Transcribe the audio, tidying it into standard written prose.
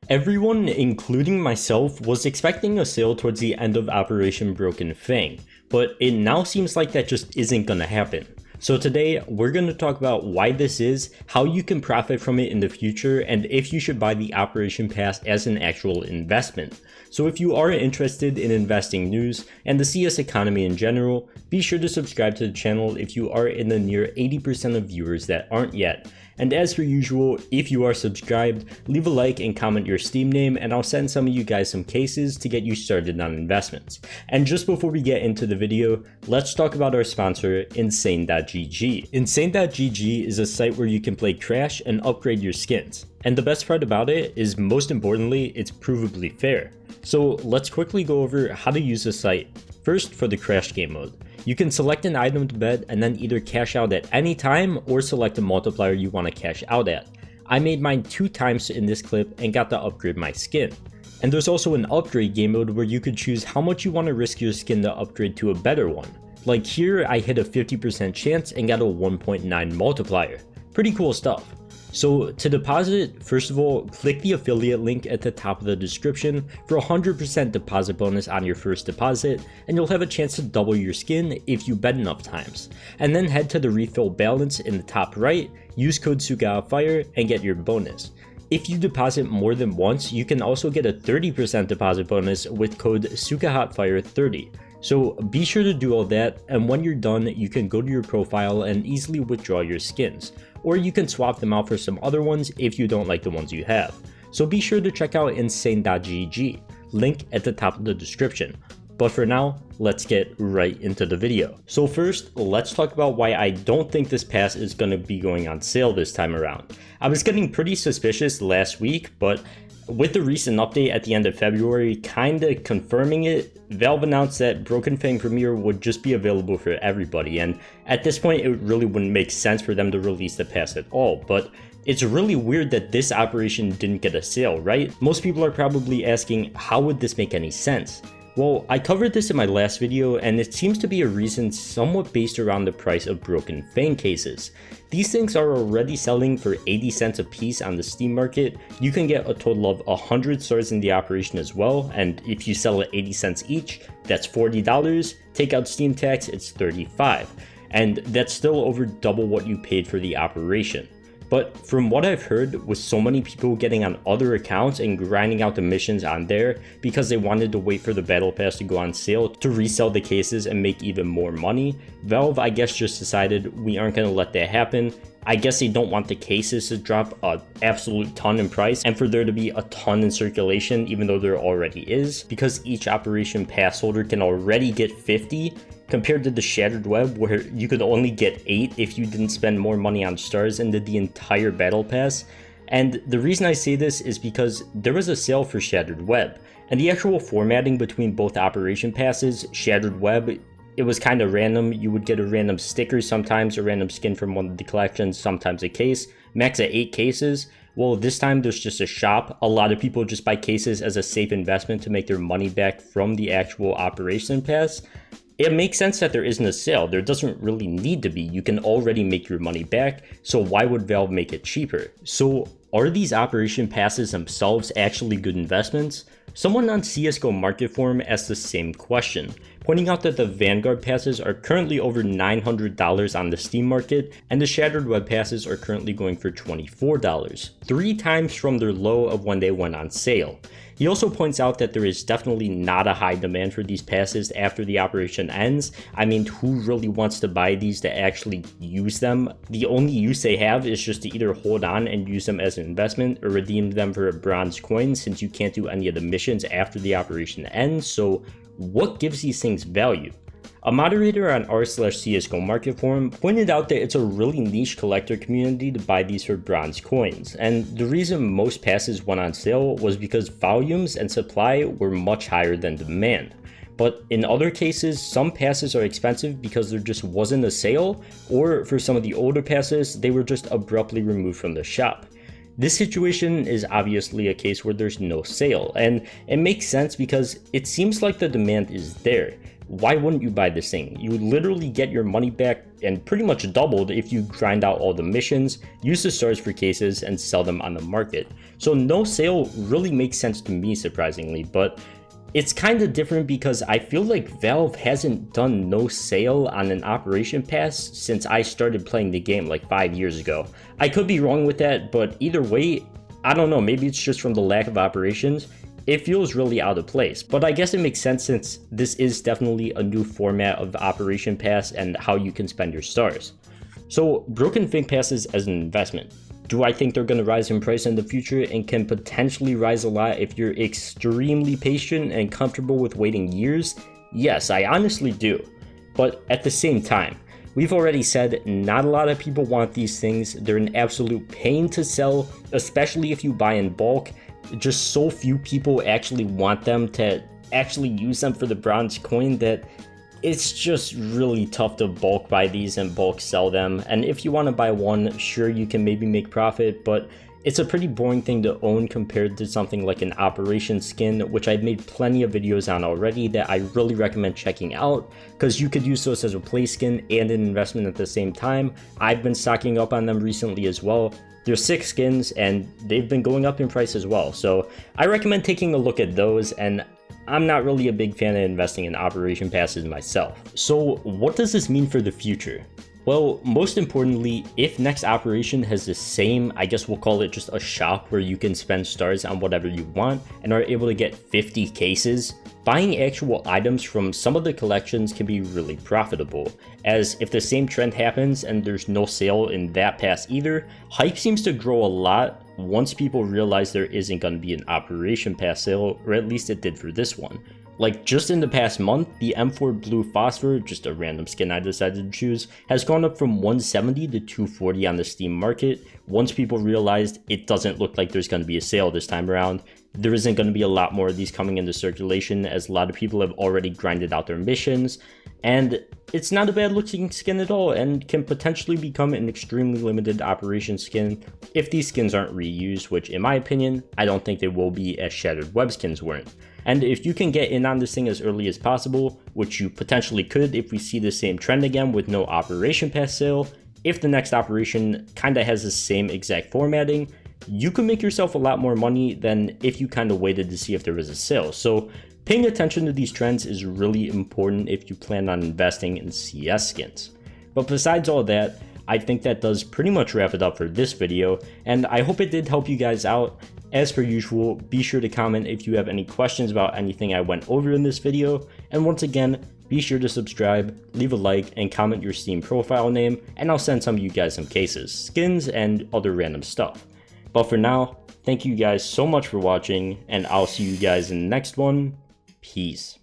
Everyone, including myself, was expecting a sale towards the end of Operation Broken Fang, but it now seems like that just isn't gonna happen. So today, we're gonna talk about why this is, how you can profit from it in the future, and if you should buy the Operation Pass as an actual investment. So if you are interested in investing news and the CS economy in general, be sure to subscribe to the channel if you are in the near 80% of viewers that aren't yet. And as per usual, if you are subscribed, leave a like and comment your Steam name and I'll send some of you guys some cases to get you started on investments. And just before we get into the video, let's talk about our sponsor, Insane.gg. Insane.gg is a site where you can play Crash and upgrade your skins. And the best part about it is, most importantly, it's provably fair. So let's quickly go over how to use the site. First, for the Crash game mode. You can select an item to bet and then either cash out at any time or select a multiplier you want to cash out at. I made mine 2 times in this clip and got to upgrade my skin. And there's also an upgrade game mode where you could choose how much you want to risk your skin to upgrade to a better one. Like here, I hit a 50% chance and got a 1.9 multiplier. Pretty cool stuff. So to deposit, first of all, click the affiliate link at the top of the description for 100% deposit bonus on your first deposit, and you'll have a chance to double your skin if you bet enough times. And then head to the refill balance in the top right, use code SUKAHOTFIRE and get your bonus. If you deposit more than once, you can also get a 30% deposit bonus with code SUKAHOTFIRE30. So be sure to do all that, and when you're done, you can go to your profile and easily withdraw your skins. Or you can swap them out for some other ones if you don't like the ones you have. So be sure to check out Insane.gg, link at the top of the description. But for now, let's get right into the video. So first, let's talk about why I don't think this pass is going to be going on sale this time around. I was getting pretty suspicious last week, but with the recent update at the end of February kinda confirming it, Valve announced that Broken Fang Premier would just be available for everybody, and at this point it really wouldn't make sense for them to release the pass at all. But it's really weird that this operation didn't get a sale, right? Most people are probably asking, how would this make any sense? Well, I covered this in my last video, and it seems to be a reason somewhat based around the price of Broken Fang cases. These things are already selling for 80 cents a piece on the Steam market. You can get a total of 100 stars in the operation as well, and if you sell at 80 cents each, that's $40. Take out Steam tax, it's $35. And that's still over double what you paid for the operation. But from what I've heard, with so many people getting on other accounts and grinding out the missions on there because they wanted to wait for the battle pass to go on sale to resell the cases and make even more money, Valve I guess just decided we aren't going to let that happen. I guess they don't want the cases to drop an absolute ton in price and for there to be a ton in circulation even though there already is, because each Operation Pass holder can already get 50 compared to the Shattered Web where you could only get 8 if you didn't spend more money on stars and did the entire battle pass. And the reason I say this is because there was a sale for Shattered Web, and the actual formatting between both Operation Passes, Shattered Web, it was kind of random. You would get a random sticker sometimes, a random skin from one of the collections, sometimes a case, max at 8 cases. Well, this time there's just a shop. A lot of people just buy cases as a safe investment to make their money back from the actual Operation Pass. It makes sense that there isn't a sale. There doesn't really need to be. You can already make your money back, so why would Valve make it cheaper? So are these Operation Passes themselves actually good investments? Someone on CSGO Market Forum asked the same question, pointing out that the Vanguard passes are currently over $900 on the Steam market, and the Shattered Web passes are currently going for $24, 3 times from their low of when they went on sale. He also points out that there is definitely not a high demand for these passes after the operation ends. I mean, who really wants to buy these to actually use them? The only use they have is just to either hold on and use them as an investment or redeem them for a bronze coin, since you can't do any of the missions after the operation ends. So what gives these things value? A moderator on r/CSGO Market Forum pointed out that it's a really niche collector community to buy these for bronze coins, and the reason most passes went on sale was because volumes and supply were much higher than demand. But in other cases, some passes are expensive because there just wasn't a sale, or for some of the older passes, they were just abruptly removed from the shop. This situation is obviously a case where there's no sale, and it makes sense because it seems like the demand is there. why wouldn't you buy this thing? You literally get your money back and pretty much doubled if you grind out all the missions, use the stars for cases, and sell them on the market. So no sale really makes sense to me, surprisingly, but it's kind of different because I feel like Valve hasn't done no sale on an operation pass since I started playing the game like 5 years ago. I could be wrong with that, but either way, I don't know, maybe it's just from the lack of operations. It feels really out of place, but I guess it makes sense since this is definitely a new format of operation pass and how you can spend your stars. So broken Fang passes as an investment. Do I think they're going to rise in price in the future and can potentially rise a lot if you're extremely patient and comfortable with waiting years? Yes, I honestly do. But at the same time, we've already said not a lot of people want these things. They're an absolute pain to sell, especially if you buy in bulk. Just so few people actually want them to actually use them for the bronze coin that it's just really tough to bulk buy these and bulk sell them. And if you want to buy one, sure, you can maybe make profit, but it's a pretty boring thing to own compared to something like an operation skin, which I've made plenty of videos on already that I really recommend checking out because you could use those as a play skin and an investment at the same time. I've been stocking up on them recently as well. There's 6 skins and they've been going up in price as well. So I recommend taking a look at those, and I'm not really a big fan of investing in operation passes myself. So what does this mean for the future? Well, most importantly, if next operation has the same, I guess we'll call it just a shop where you can spend stars on whatever you want and are able to get 50 cases, buying actual items from some of the collections can be really profitable, as if the same trend happens and there's no sale in that pass either, hype seems to grow a lot once people realize there isn't going to be an operation pass sale, or at least it did for this one. Like just in the past month, the M4 Blue Phosphor, just a random skin I decided to choose, has gone up from 170 to 240 on the Steam market. Once people realized it doesn't look like there's going to be a sale this time around, there isn't going to be a lot more of these coming into circulation as a lot of people have already grinded out their missions. And it's not a bad looking skin at all and can potentially become an extremely limited operation skin if these skins aren't reused, which in my opinion, I don't think they will be as Shattered Web skins weren't. And if you can get in on this thing as early as possible, which you potentially could if we see the same trend again with no operation pass sale, if the next operation kinda has the same exact formatting, you can make yourself a lot more money than if you kinda waited to see if there was a sale. So paying attention to these trends is really important if you plan on investing in CS skins. But besides all that, I think that does pretty much wrap it up for this video, and I hope it did help you guys out. As per usual, be sure to comment if you have any questions about anything I went over in this video, and once again, be sure to subscribe, leave a like, and comment your Steam profile name, and I'll send some of you guys some cases, skins, and other random stuff. But for now, thank you guys so much for watching, and I'll see you guys in the next one. Peace.